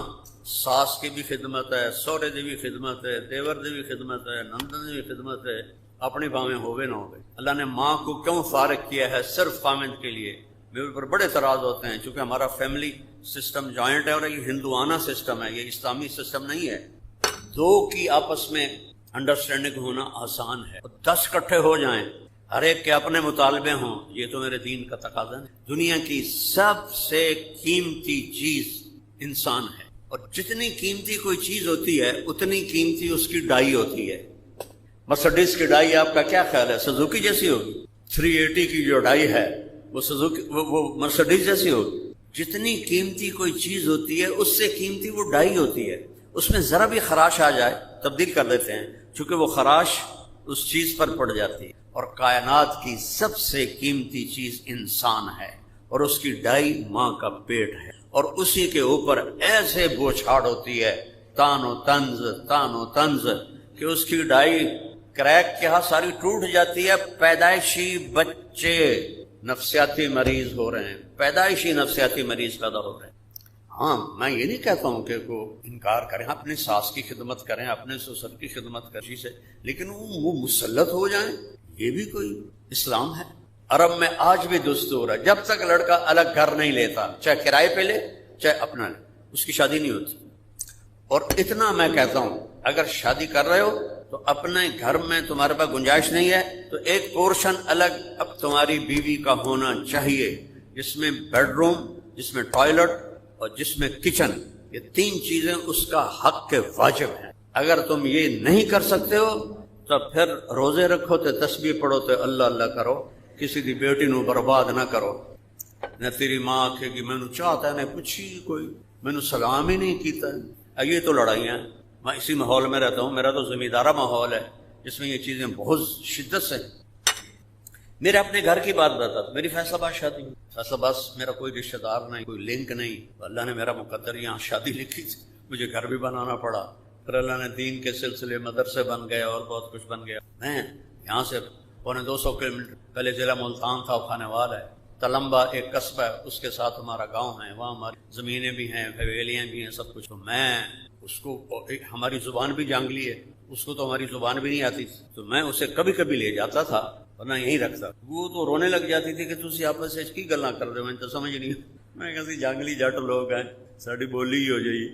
ساس کی بھی خدمت ہے، سورے دی بھی خدمت ہے، دیور دی بھی خدمت ہے، نندن دی بھی خدمت ہے. اپنی باویں ہوئے نہ ہوئے. اللہ نے ماں کو کیوں فارغ کیا ہے؟ صرف خامند کے لیے. میرے اوپر بڑے اعتراض ہوتے ہیں چونکہ ہمارا فیملی سسٹم جوائنٹ ہے اور یہ ہندوانہ سسٹم ہے، یہ اسلامی سسٹم نہیں ہے. 2 کی آپس میں انڈرسٹینڈنگ ہونا آسان ہے. 10 اکٹھے ہو جائیں، ہر ایک کے اپنے مطالبے ہوں، یہ تو میرے دین کا تقاضا ہے. دنیا کی سب سے قیمتی چیز انسان ہے، اور جتنی قیمتی کوئی چیز ہوتی ہے اتنی قیمتی اس کی ڈائی ہوتی ہے. مرسڈیز کی ڈائی آپ کا کیا خیال ہے؟ سزوکی جیسی ہوگی؟ 380 کی جو ڈائی ہے وہ مرسڈیز جیسی ہوگی؟ جتنی قیمتی کوئی چیز ہوتی ہے اس سے قیمتی وہ ڈائی ہوتی ہے. اس میں ذرا بھی خراش آ جائے تبدیل کر دیتے ہیں، چونکہ وہ خراش اس چیز پر پڑ جاتی ہے. اور کائنات کی سب سے قیمتی چیز انسان ہے، اور اس کی ڈائی ماں کا پیٹ ہے، اور اسی کے اوپر ایسے بوچھاڑ ہوتی ہے، تان و طنز کہ اس کی ڈائی کریک کے ہاں ساری ٹوٹ جاتی ہے. پیدائشی بچے نفسیاتی مریض ہو رہے ہیں، پیدائشی نفسیاتی مریض پیدا ہو رہے ہیں. ہاں میں یہ نہیں کہتا ہوں کہ کو انکار کریں، اپنی ساس کی خدمت کریں، اپنے سسر کی خدمت کریں سے، لیکن وہ مسلط ہو جائیں، یہ بھی کوئی اسلام ہے؟ عرب میں آج بھی دستور ہے، جب تک لڑکا الگ گھر نہیں لیتا، چاہے کرائے پہ لے چاہے اپنا لے، اس کی شادی نہیں ہوتی. اور اتنا میں کہتا ہوں اگر شادی کر رہے ہو تو اپنے گھر میں تمہارے پاس گنجائش نہیں ہے تو ایک پورشن الگ اب تمہاری بیوی کا ہونا چاہیے، جس میں بیڈ روم، جس میں ٹوائلٹ اور جس میں کچن. یہ 3 چیزیں اس کا حق کے واجب ہیں. اگر تم یہ نہیں کر سکتے ہو تو پھر روزے رکھو تے تسبیح پڑھو تے اللہ اللہ کرو، کسی دی بیٹی نو برباد نہ کرو. نہ تیری ماں آکھے گی مینوں چاہتا ہے، نہ پوچھی کوئی، مینوں سلام ہی نہیں کیتا. یہ تو لڑائیاں. میں اسی ماحول میں رہتا ہوں، میرا تو زمیندارہ ماحول ہے جس میں یہ چیزیں بہت شدت سے. میرے اپنے گھر کی بات بتا، میری فیصل آباد شادی ہوئی. فیصل آباد میرا کوئی رشتہ دار نہیں، کوئی لنک نہیں. اللہ نے میرا مقدر یہاں شادی لکھی تھی، مجھے گھر بھی بنانا پڑا. پھر اللہ نے دین کے سلسلے مدرسے بن گئے اور بہت کچھ بن گیا. میں یہاں سے 250 کلومیٹر پہلے ضلع ملتان تھا، کھانے والا ہے. تلمبا ایک قصبہ ہے، اس کے ساتھ ہمارا گاؤں ہے، وہاں ہماری زمینیں بھی ہیں، حویلیاں بھی ہیں، سب کچھ. تو میں اس کو، ہماری زبان بھی جانگلی ہے، اس کو تو ہماری زبان بھی نہیں آتی تھی، تو میں اسے کبھی کبھی لے جاتا تھا ورنہ یہیں رکھتا. وہ تو رونے لگ جاتی تھی کہ تسی آپس سے کی گلاں کر رہے ہو، میں تو سمجھ نہیں. میں کہتی جانگلی جٹ لوگ ہیں، ساری بولی ہی ہو جائے.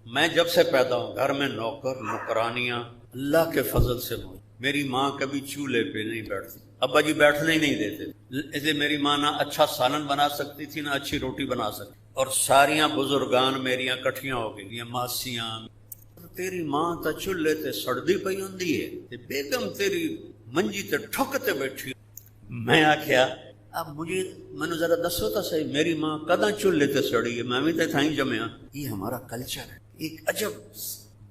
میں جب سے پیدا ہوں گھر میں نوکر نوکرانیاں اللہ کے فضل سے موجود. میری ماں کبھی چولہے پہ نہیں بیٹھتی، ابا جی بیٹھنے ہی نہیں دیتے. ایسے میری ماں نہ اچھا سالن بنا سکتی تھی نہ اچھی روٹی بنا سکتی. اور ساریاں بزرگان میریاں کٹھیاں ہو گئی، یہ ماسیاں. تیری ماں تا چولہے تے سڑدی پئی ہوندی ہے تے بیگم تیری منجی تے ٹھکتے بیٹھی. میں آکھیا اب مجھے ذرا دسو تو صحیح، میری ماں کداں چولہے تے سڑی ہے؟ میں بھی تے تھائیں جمیا. یہ ہمارا کلچر ہے. ایک عجب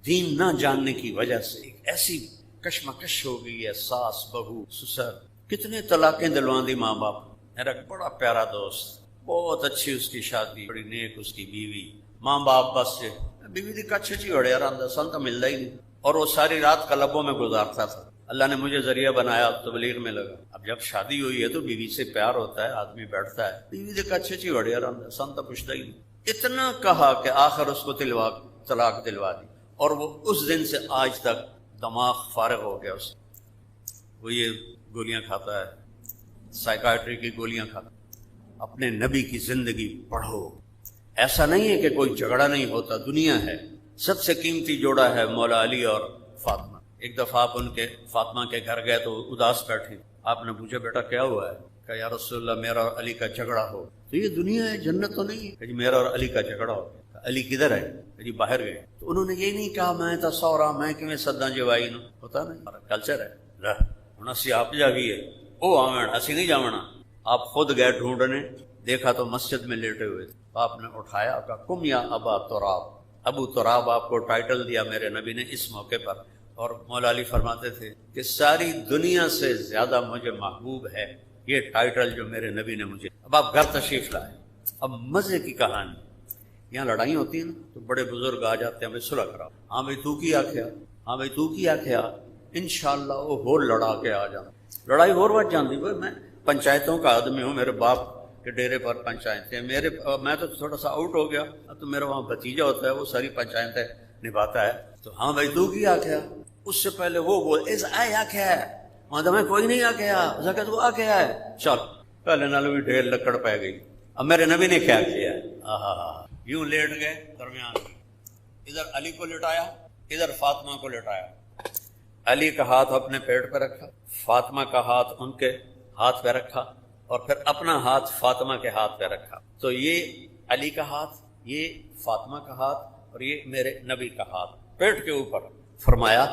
دین نہ جاننے کی وجہ سے ایک ایسی کشمکش ہو گئی ہے. ساس بہو سسر، کتنے طلاقیں دلوان دی ماں باپ. میرا بڑا پیارا دوست، بہت اچھی اس کی شادی، بڑی نیک اس کی بیوی. ماں باپ بس بیوی دی کچھ چی وڑیا رہا، سن تو ملتا ہی نہیں. اور وہ ساری رات کلبوں میں گزارتا تھا. اللہ نے مجھے ذریعہ بنایا، تبلیغ میں لگا. اب جب شادی ہوئی ہے تو بیوی سے پیار ہوتا ہے، آدمی بیٹھتا ہے، بیوی دی کچھ چی وڑیا رہا، سن تو پوچھتا ہی نہیں. اتنا کہا کہ آخر اس کو طلاق دلوا دی. اور وہ اس دن سے آج تک دماغ فارغ ہو گیا اس. وہ یہ گولیاں کھاتا ہے، سائیکائٹری کی گولیاں کھاتا. اپنے نبی کی زندگی پڑھو. ایسا نہیں ہے کہ کوئی جھگڑا نہیں ہوتا، دنیا ہے. سب سے قیمتی جوڑا ہے مولا علی اور فاطمہ. ایک دفعہ آپ ان کے فاطمہ کے گھر گئے تو اداس بیٹھے. آپ نے پوچھا بیٹا کیا ہوا ہے؟ کہ یا رسول اللہ میرا اور علی کا جھگڑا ہو. تو یہ دنیا ہے، جنت تو نہیں ہے کہ جی میرا اور علی کا جھگڑا ہو. علی کدھر ہے؟ کہ جی باہر گئے. تو انہوں نے یہ نہیں کہا میں تا سورا میں کہ میں سدا جوائی نو، ہوتا نہیں. کلچر ہے ہوں اسی آپ جا گئی ہے وہ آوین، اسی نہیں جاونا. آپ خود گئے ڈھونڈنے، دیکھا تو مسجد میں لیٹے ہوئے تھے. آپ نے اٹھایا، کہا کم یا ابا تراب. ابو تراب آپ کو ٹائٹل دیا میرے نبی نے اس موقع پر. اور مولا علی فرماتے تھے کہ ساری دنیا سے زیادہ مجھے محبوب ہے یہ ٹائٹل جو میرے نبی نے مجھے. اب آپ گھر تشریف لائے. اب مزے کی کہانی، یہاں لڑائی ہوتی ہے نا تو بڑے بزرگ آ جاتے ہیں، بھائی صلح کراؤ، ہاں بھائی تو کیا کیا، ہاں بھائی تو کیا کیا، انشاءاللہ وہ ہور لڑا کے آ جانا، لڑائی ہور بچ جاتی۔ بھائی میں پنچایتوں کا آدمی ہوں، میرے باپ کے ڈیرے پر پنچایتیں، میں تو تھوڑا سا آؤٹ ہو گیا، اب تو میرا وہاں بھتیجا ہوتا ہے وہ ساری پنچایتیں نبھاتا ہے، تو ہاں بھائی تو کیا کیا، اس سے پہلے وہ بول اس آیا کیا ہے، وہاں تو میں کوئی نہیں آ گیا، اسے کہا تو آ کیا ہے، چل پہلے نالوں بھی ڈھیر لکڑ پہ گئی۔ اب میرے نبی نے کیا کیا، یوں لیٹ گئے درمیان، ادھر علی کو لٹایا، ادھر فاطمہ کو لٹایا، علی کا ہاتھ اپنے پیٹ پہ رکھا، فاطمہ کا ہاتھ ان کے ہاتھ پہ رکھا، اور پھر اپنا ہاتھ فاطمہ کے ہاتھ پہ رکھا۔ تو یہ علی کا ہاتھ، یہ فاطمہ کا ہاتھ، اور یہ میرے نبی کا ہاتھ پیٹ کے اوپر۔ فرمایا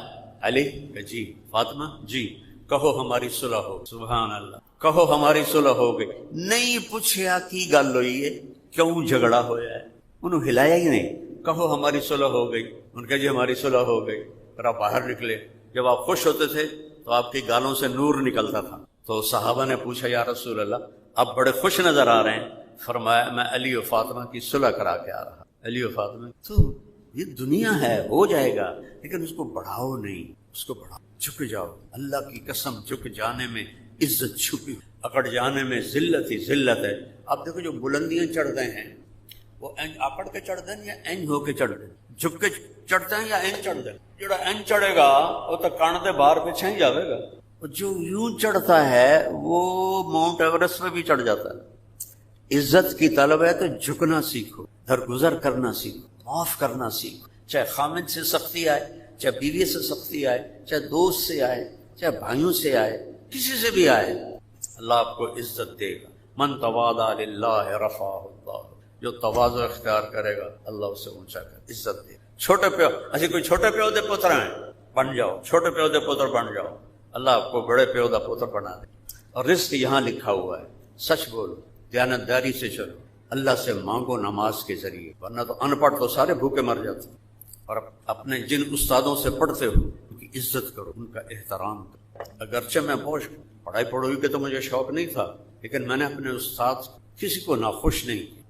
علی کہ جی، فاطمہ جی، کہو ہماری صلح ہو، سبحان اللہ، کہو ہماری صلح ہو گئی۔ نہیں پوچھیا کی گل ہوئی ہے، کیوں جھگڑا ہویا ہے، انہوں ہلایا ہی نہیں، کہو ہماری صلح ہو گئی۔ ان کہ جی ہماری صلح ہو گئی۔ پھر آپ باہر نکلے، جب آپ خوش ہوتے تھے تو آپ کی گالوں سے نور نکلتا تھا، تو صحابہ نے پوچھا یا رسول اللہ آپ بڑے خوش نظر آ رہے ہیں۔ فرمایا میں علی و فاطمہ کی صلح کرا کے آ رہا، علی و فاطمہ، تو یہ دنیا ہے، ہو جائے گا، لیکن اس کو بڑھاؤ نہیں، اس کو بڑھاؤ، جھک جاؤ، اللہ کی قسم جھک جانے میں عزت چھپی، اکڑ جانے میں ذلت ہی ذلت ہے۔ آپ دیکھو جو بلندیاں چڑھتے ہیں وہ اکڑ کے چڑھتے ہیں یا اینج ہو کے چڑھتے ہیں، جھک کے چڑھتے ہیں یا اینج چڑھتے ہیں۔ جڑا اینج چڑھے گا وہ تو کان دے باہر پیچھے ہی جاوے گا، جو یوں چڑھتا ہے وہ ماؤنٹ ایوریسٹ پہ بھی چڑھ جاتا ہے۔ عزت کی طلب ہے تو جھکنا سیکھو، درگزر کرنا سیکھو، معاف کرنا سیکھو، چاہے خامد سے سختی آئے، چاہے بیوی سے سختی آئے، چاہے دوست سے آئے، چاہے بھائیوں سے آئے، کسی سے بھی آئے، اللہ آپ کو عزت دے گا۔ من تواضع للہ رفعہ اللہ، جو تواضع اختیار کرے گا اللہ اسے اونچا کر عزت دے گا۔ چھوٹے پیو اسی کوئی چھوٹے پیو دے پتر ہیں، بن جاؤ، چھوٹے پیو دے پتر بن جاؤ، اللہ آپ کو بڑے پیو دا پتر بنا دے۔ اور رزق یہاں لکھا ہوا ہے، سچ بولو، دیانتداری سے چلو، اللہ سے مانگو نماز کے ذریعے، ورنہ تو ان پڑھ تو سارے بھوکے مر جاتے ہیں۔ اور اپنے جن استادوں سے پڑھتے ہو ان کی عزت کرو، ان کا احترام کرو۔ اگرچہ میں بہت پڑھائی پڑھوئی کے تو مجھے شوق نہیں تھا، لیکن میں نے اپنے استاد کسی کو ناخوش نہیں کیا،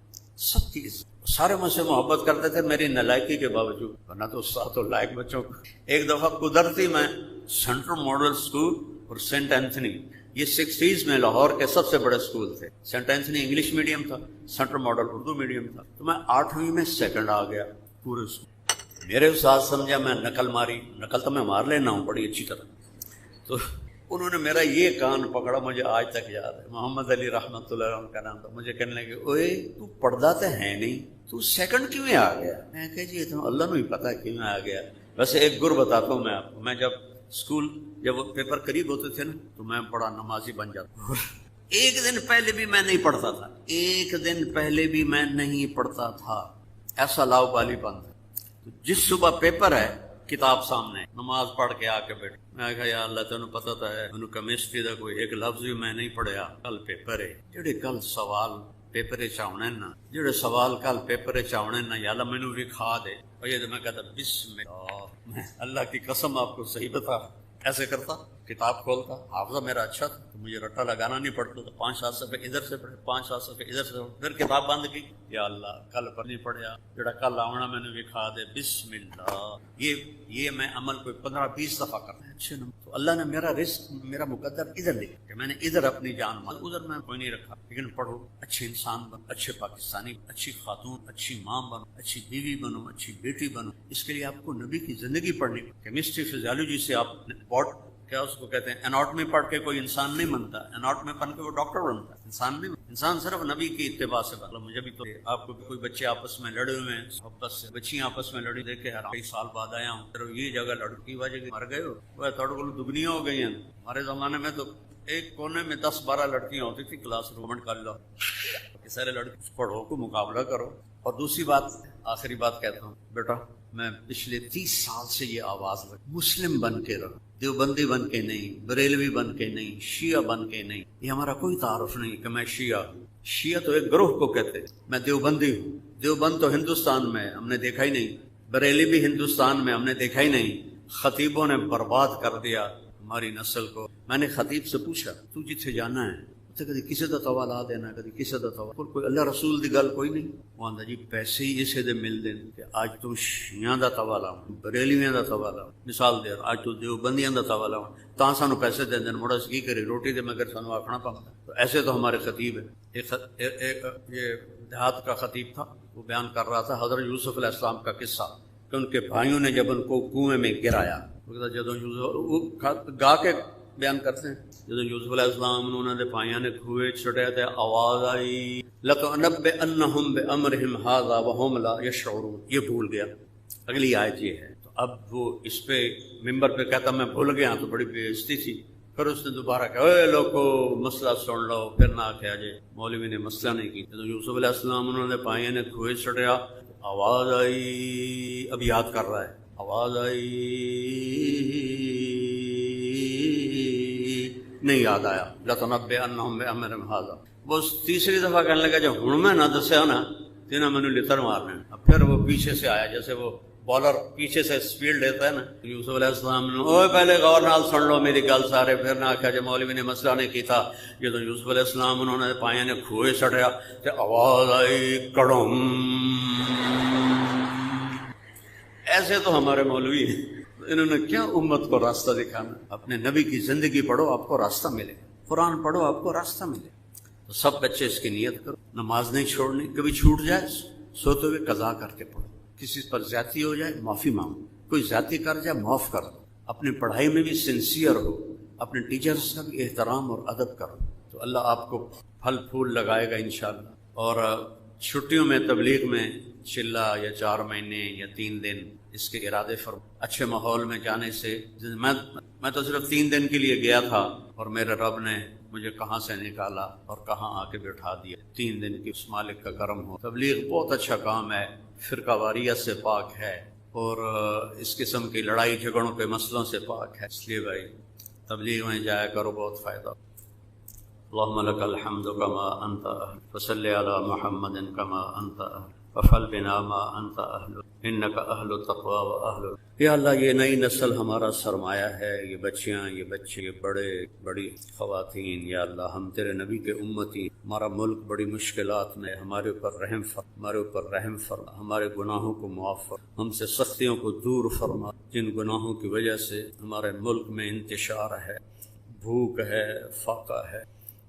سب کی عزت، سارے مجھ سے محبت کرتے تھے میری نالائکی کے باوجود، ورنہ تو استاد تو لائق بچوں کو۔ ایک دفعہ قدرتی میں سینٹرل ماڈل اسکول اور سینٹ اینتھنی، یہ 60s میں لاہور کے سب سے بڑے اسکول تھے۔ سینٹ اینتھنی انگلش میڈیم تھا، سینٹرل ماڈل اردو میڈیم تھا، تو میں 8ویں میں سیکنڈ آ گیا پورے اسکول۔ میرے استاد سمجھا میں نقل ماری، نقل تو میں مار لینا ہوں بڑی اچھی طرح، تو انہوں نے میرا یہ کان پکڑا، مجھے آج تک یاد ہے، محمد علی رحمۃ اللہ علیہ کا نام تھا، مجھے کہنے لگے اوئے تو پڑھتا تو ہے نہیں، تو سیکنڈ کیوں آ گیا؟ میں کہا جی تو اللہ نے بھی پتا کیوں آ گیا۔ ویسے ایک گر بتاتا ہوں میں آپ کو، میں جب وہ پیپر قریب ہوتے تھے نا تو میں بڑا نمازی بن جاتا، ایک دن پہلے بھی میں نہیں پڑھتا تھا، ایک دن پہلے بھی میں نہیں پڑھتا تھا، ایسا لاؤ بالی بند ہے۔ جس صبح پیپر ہے کتاب سامنے، نماز پڑھ کے آ کے بیٹھ، میں کہا یا اللہ تینوں پتا تو ہے انہوں کیمسٹری کا کوئی ایک لفظ بھی میں نہیں پڑھیا، کل پیپر ہے، جڑے کل سوال پیپر چاونے نا، جڑے سوال کل پیپر چاونے نا، یا اللہ مینوں بھی کھا دے۔ اور یہ تو میں کہتا بسم اللہ، میں اللہ کی قسم آپ کو صحیح بتا ایسے کرتا، کتاب کھولتا، حافظہ میرا اچھا تھا تو مجھے رٹا لگانا نہیں پڑتا، تو 5-7 صفحے ادھر سے پڑھے، 5-7 صفحے ادھر سے پڑھے، پھر کتاب بند کی، یا اللہ کل پر نہیں پڑھیا، جڑا کل آونا میں نے بھی کھا دے، بسم اللہ۔ یہ میں عمل کوئی 15-20 دفعہ کرتا ہے، اچھے نمبر، تو اللہ نے میرا رزق، میرا مقدر ادھر لکھا کہ میں نے ادھر اپنی جان مال، ادھر میں کوئی نہیں رکھا، لیکن پڑھو، اچھے انسان بنو، اچھے پاکستانی، اچھی خاتون، اچھی ماں بنو، اچھی بیوی بنو، اچھی بیٹی بنو۔ اس کے لیے آپ کو نبی کی زندگی پڑھنی، کیمسٹری فزیالوجی سے آپ بورڈ کیا اس کو کہتے ہیں، اناٹمی پڑھ کے کوئی انسان نہیں بنتا، اناٹمی پڑھ کے وہ ڈاکٹر بنتا ہے، انسان نہیں بنتا، انسان صرف نبی کی اتباع سے بنتا۔ مجھے بھی تو آپ کو کوئی بچے آپس میں لڑے ہوئے ہیں، محبت سے بچیاں آپس میں لڑی دیکھ کے حیران، کئی سال بعد آیا ہوں، صرف یہ جگہ لڑکی وجہ کی مر گئے ہو، وہ تھوڑے کو دگنیاں ہو گئی ہیں۔ ہمارے زمانے میں تو ایک کونے میں 10-12 لڑکیاں ہوتی تھی کلاس روم کر لو، سارے لڑکے پڑھو کو مقابلہ کرو۔ اور دوسری بات، آخری بات کہتا ہوں بیٹا، میں پچھلے 30 سال سے یہ آواز لگ، مسلم بن کے رہو، دیوبندی بن کے نہیں، بریلوی بن کے نہیں، شیعہ بن کے نہیں، یہ ہمارا کوئی تعارف نہیں کہ میں شیعہ ہوں، شیعہ تو ایک گروہ کو کہتے ہیں، میں دیوبندی ہوں، دیوبند تو ہندوستان میں ہم نے دیکھا ہی نہیں، بریلی بھی ہندوستان میں ہم نے دیکھا ہی نہیں، خطیبوں نے برباد کر دیا ہماری نسل کو۔ میں نے خطیب سے پوچھا تو جتھے جانا ہے تے کدی کسی دا توا لا دینا کدی کسی دا توا، کوئی اللہ رسول دی گل کوئی نہیں. وہ آندا جی پیسے ہی اسے دے ملدے نے کہ اج تو شیعاں دا توا لاؤں بریلیاں دا توا لاؤں، مثال دے اج تو دیوبندیاں دا توا لاؤں تاں سانو پیسے دے دین، مڑا کی کرے روٹی دے مگر سانو آکھنا پوندا. تو ایسے تو ہمارے خطیب ہیں. ایک یہ دیہات کا خطیب تھا، وہ بیان کر رہا تھا حضرت یوسف علیہ السلام کا قصہ کہ ان کے بھائیوں نے جب ان کو کنویں میں گرایا، جدوں وہ گا کے بیان کرتے ہیں جدوں یوسف علیہ السلام انہوں نے بھائیوں نے کنویں چھڑیا تے آواز آئی لَتُنَبِّئَنَّهُمْ بِأَمْرِهِمْ هَذَا وَهُمْ لَا يَشْعُرُونَ. یہ بھول گیا. اگلی آیت یہ ہے. تو اب وہ اس پہ ممبر پہ کہتا میں بھول گیا، تو بڑی بے عزتی تھی. پھر اس نے دوبارہ کہا اے لوگو مسئلہ سن لو، پھر نہ کہا جے مولوی نے مسئلہ نہیں کی. تو یوسف علیہ السلام انہوں نے بھائیوں نے کنویں چھڑیا، آواز آئی، اب یاد کر رہا ہے، آواز آئی نہیں یاد آیا لَتُنَبِّئَنَّهُمْ بِأَمْرِهِمْ هَذَا. وہ تیسری دفعہ کہنے لگا جب ہن میں نہ دسیا نا تینوں مینوں لتر مارنے. اب پھر وہ پیچھے سے آیا جیسے وہ بالر پیچھے سے سپیڈ لیتا ہے نا. یوسف علیہ السلام نے اوے پہلے غور نال سن لو میری گل سارے، پھر نہ آخیا جی مولوی نے مسئلہ نہیں کیتا. جدوں یوسف علیہ السلام انہوں نے پائیاں نے کھوئے سٹیا تے آواز آئی کڑم. ایسے تو ہمارے مولوی ہیں، انہوں نے کیا امت کو راستہ دکھانا. اپنے نبی کی زندگی پڑھو آپ کو راستہ ملے، قرآن پڑھو آپ کو راستہ ملے. تو سب بچے اس کی نیت کرو، نماز نہیں چھوڑنی، کبھی چھوٹ جائے سوتے ہوئے قضا کر کے پڑھو. کسی پر زیادتی ہو جائے معافی مانگو، کوئی زیادتی کر جائے معاف کر دو. اپنی پڑھائی میں بھی سنسیئر ہو، اپنے ٹیچرز کا بھی احترام اور ادب کرو، تو اللہ آپ کو پھل پھول لگائے گا انشاءاللہ. اور چھٹیوں میں تبلیغ میں چلہ یا 4 مہینے یا 3 دن اس کے ارادے فرما. اچھے ماحول میں جانے سے میں تو صرف 3 دن کے لیے گیا تھا اور میرے رب نے مجھے کہاں سے نکالا اور کہاں آ کے بٹھا دیا. 3 دن کی اس مالک کا کرم ہو. تبلیغ بہت اچھا کام ہے، فرقہ واریت سے پاک ہے اور اس قسم کی لڑائی جھگڑوں کے مسئلوں سے پاک ہے. اس لیے بھائی تبلیغ میں جایا کرو، بہت فائدہ. اللہم لک الحمد کما انت اہل فصلی علی محمد کما انت اہل وفعل بنا ما انت اہل انک اہل التقوی و اہل. یا اللہ یہ نئی نسل ہمارا سرمایہ ہے، یہ بچیاں، یہ بچے، یہ بڑے بڑی خواتین. یا اللہ ہم تیرے نبی کے امتی، ہمارا ملک بڑی مشکلات میں، ہمارے اوپر رحم فرما، ہمارے اوپر رحم فرما، ہمارے گناہوں کو معاف فرما، ہم سے سختیوں کو دور فرما. جن گناہوں کی وجہ سے ہمارے ملک میں انتشار ہے، بھوک ہے، فاقہ ہے،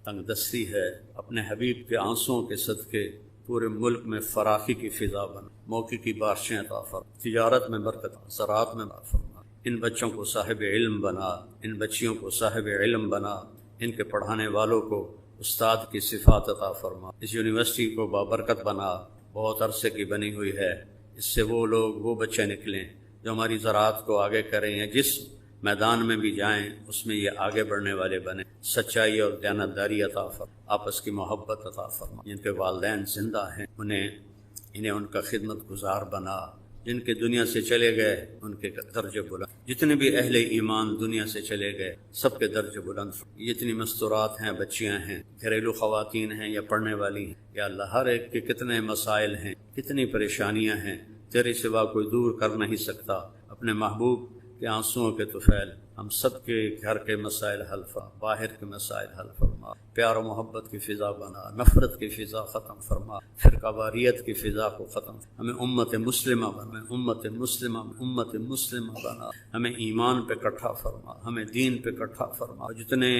تنگ دستی ہے، اپنے حبیب کے آنسوؤں کے صدقے پورے ملک میں فراخی کی فضا بنا، موقع کی بارشیں عطا فرما، تجارت میں برکت، زراعت میں عطا فرما. ان بچوں کو صاحب علم بنا، ان بچیوں کو صاحب علم بنا، ان کے پڑھانے والوں کو استاد کی صفات عطا فرما. اس یونیورسٹی کو بابرکت بنا، بہت عرصے کی بنی ہوئی ہے. اس سے وہ لوگ، وہ بچے نکلیں جو ہماری زراعت کو آگے کریں، یا جس میدان میں بھی جائیں اس میں یہ آگے بڑھنے والے بنے. سچائی اور دیانتداری عطا فرما، آپس کی محبت عطا فرما. جن کے والدین زندہ ہیں انہیں ان کا خدمت گزار بنا. جن کے دنیا سے چلے گئے ان کے درجے بلند. جتنے بھی اہل ایمان دنیا سے چلے گئے سب کے درجے بلند. جتنی مستورات ہیں، بچیاں ہیں، گھریلو خواتین ہیں یا پڑھنے والی ہیں، یا اللہ ہر ایک کے کتنے مسائل ہیں، کتنی پریشانیاں ہیں، تیرے سوا کوئی دور کر نہیں سکتا. اپنے محبوب کے آنسوؤں کے طفیل ہم سب کے گھر کے مسائل حل فرما، باہر کے مسائل حل فرما. پیار و محبت کی فضا بنا، نفرت کی فضا ختم فرما، فرقہ واریت کی فضا کو ختم. ہمیں امت مسلمہ بنا، امت مسلمہ بنا. ہمیں ایمان پہ اکٹھا فرما، ہمیں دین پہ اکٹھا فرما. جتنے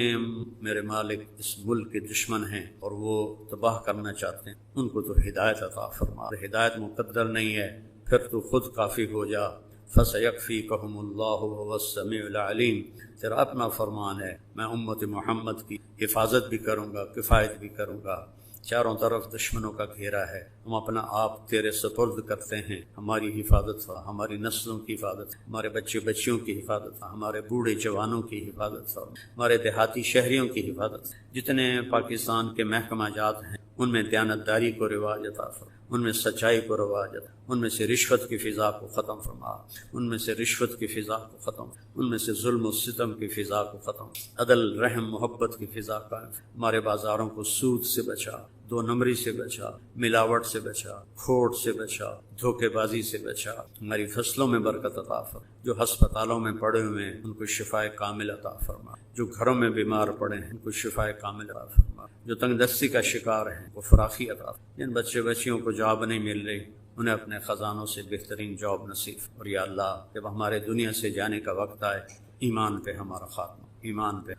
میرے مالک اس ملک کے دشمن ہیں اور وہ تباہ کرنا چاہتے ہیں ان کو تو ہدایت عطا فرما. ہدایت مقدر نہیں ہے، پھر تو خود کافی ہو جا. فَسَيَكْفِيكَهُمُ اللَّهُ وَهُوَ السَّمِيعُ الْعَلِيمُ. تیرا اپنا فرمان ہے، میں امت محمد کی حفاظت بھی کروں گا، کفایت بھی کروں گا. چاروں طرف دشمنوں کا گھیرا ہے، ہم اپنا آپ تیرے سپرد کرتے ہیں. ہماری حفاظت فرما، ہماری نسلوں کی حفاظت، ہمارے بچے بچیوں کی حفاظت، ہمارے بوڑھے جوانوں کی حفاظت فرما، ہمارے دیہاتی شہریوں کی حفاظت. جتنے پاکستان کے محکمہ جات ہیں ان میں دیانتداری کو رواج عطا فرما، ان میں سچائی کو رواج عطا، ان میں سے رشوت کی فضا کو ختم فرما، ان میں سے رشوت کی فضا کو ختم، ان میں سے ظلم و ستم کی فضا کو ختم، عدل، رحم، محبت کی فضا قائم. ہمارے بازاروں کو سود سے بچا، دو نمبری سے بچا، ملاوٹ سے بچا، کھوٹ سے بچا، دھوکے بازی سے بچا۔ ہماری فصلوں میں برکت عطا فرما، جو ہسپتالوں میں پڑے ہوئے ہیں ان کو شفاء کامل عطا فرما، جو گھروں میں بیمار پڑے ہیں ان کو شفاء کامل عطا فرما، جو تنگ دستی کا شکار ہیں وہ فراخی عطا فرما، جن بچے بچیوں کو جاب نہیں مل رہی انہیں اپنے خزانوں سے بہترین جاب نصیب۔ اور یا اللہ جب ہمارے دنیا سے جانے کا وقت آئے ایمان پہ ہمارا خاتمہ، ایمان پہ